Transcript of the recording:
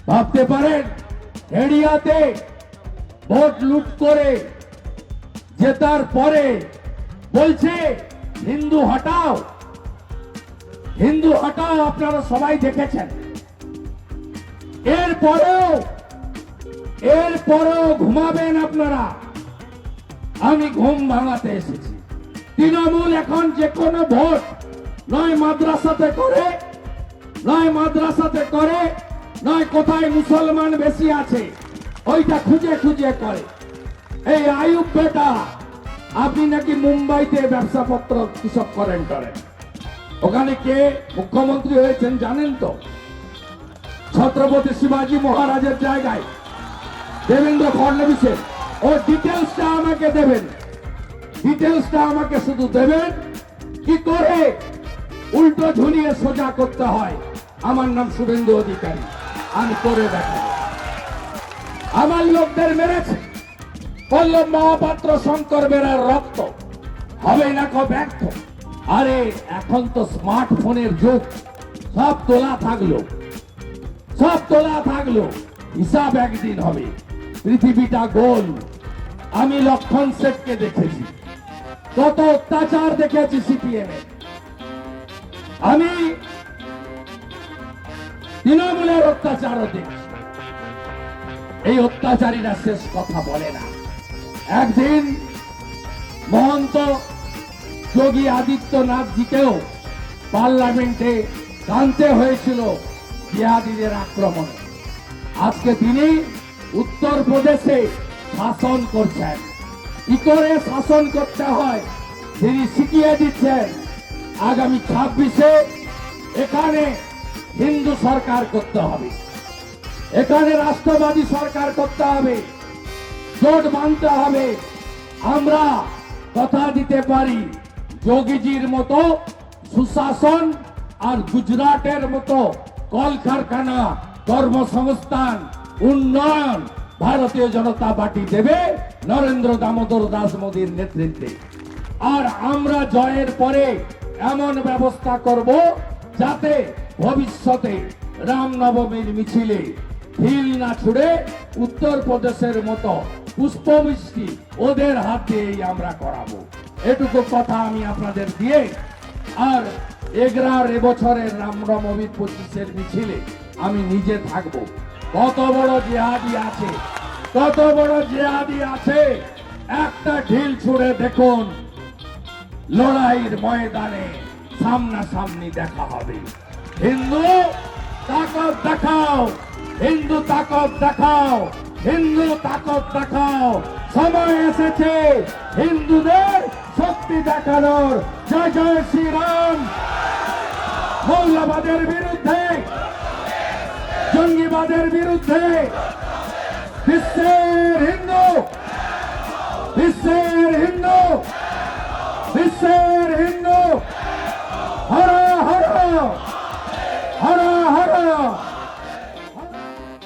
ভাবতে পারেন এরিয়াতে ভোট লুট করে জেতার পরে বলছে হিন্দু হটাও, হিন্দু হটাও। আপনারা সবাই দেখেছেন। এরপরেও ঘুমাবেন আপনারা। আমি ঘুম ভাঙাতে এসেছি। তৃণমূল এখন যে কোনো ভোট নয় মাদ্রাসাতে করে, নয় কোথায় মুসলমান বেশি আছে ওইটা খুঁজে খুঁজে করে। এই আয়ুব বেটা, আপনি নাকি মুম্বাইতে ব্যবসাপত্র কিসব করেন। ওখানে কে মুখ্যমন্ত্রী হয়েছেন জানেন তো? ছত্রপতি শিবাজী মহারাজের জায়গায় দেবেন্দ্র ফডনবিসের। ও ডিটেলসটা আমাকে দেবেন, ডিটেলসটা আমাকে শুধু দেবেন কি করে উল্টো ঝুলিয়ে সোজা করতে হয়। আমার নাম শুভেন্দু অধিকারী, আমি করে দেখাবো। আমার লোকদের মেরেছে পল্লব মহাপাত্র, শঙ্কর বেরার রক্ত হবে না কো ব্যর্থ। আরে এখন তো স্মার্টফোনের যুগ, সব তোলা থাকলো, হিসাব একদিন হবে। পৃথিবীটা গোল। আমি লক্ষণ শেঠকে দেখেছি, কত অত্যাচার দেখেছি সিপিএম এ। আমি তৃণমূলের অত্যাচারও দেখছি। এই অত্যাচারীরা শেষ কথা বলে না। একদিন মহন্ত যোগী আদিত্যনাথজিকেও পার্লামেন্টে জানতে হয়েছিল জিহাদিদের আক্রমণে। আজকে তিনি উত্তরপ্রদেশে শাসন করছেন। কি করে শাসন করতে হয় তিনি শিখিয়ে দিচ্ছেন। আগামী 26-এ এখানে হিন্দু সরকার করতে হবে, এখানে রাষ্ট্রবাদী সরকার করতে হবে, জোট বাঁধতে হবে। আমরা কথা দিতে পারি যোগীজির মতো সুশাসন আর গুজরাটের মতো কলকারখানা, কর্মসংস্থান, উন্নয়ন ভারতীয় জনতা পার্টি দেবে নরেন্দ্র দামোদর দাস মোদীর নেতৃত্বে। আর আমরা জয়ের পরে এমন ব্যবস্থা করব যাতে ভবিষ্যতে রামনবমীর মিছিলে ঢিল না ছুড়ে উত্তরপ্রদেশের মতো পুষ্পবৃষ্টি ওদের হাত দিয়েই আমরা করাবো। এটুকু কথা আমি আপনাদের দিয়ে, আর এগরার এবছরের রামনবমীর 25-এর মিছিলে আমি নিজে থাকবো। কত বড় জিহাদি আছে, একটা ঢিল ছুড়ে দেখুন, লড়াইয়ের ময়দানে সামনাসামনি দেখা হবে। হিন্দু তাকত দেখাও, হিন্দু তাকত দেখাও, হিন্দু তাকত দেখাও। সময় এসেছে হিন্দুদের শক্তি দেখানোর। জয় জয় শ্রীরাম। মৌলবাদের বিরুদ্ধে, জঙ্গিবাদের বিরুদ্ধে বিশ্বের হিন্দু, বিশ্বের হিন্দু, বিশ্বের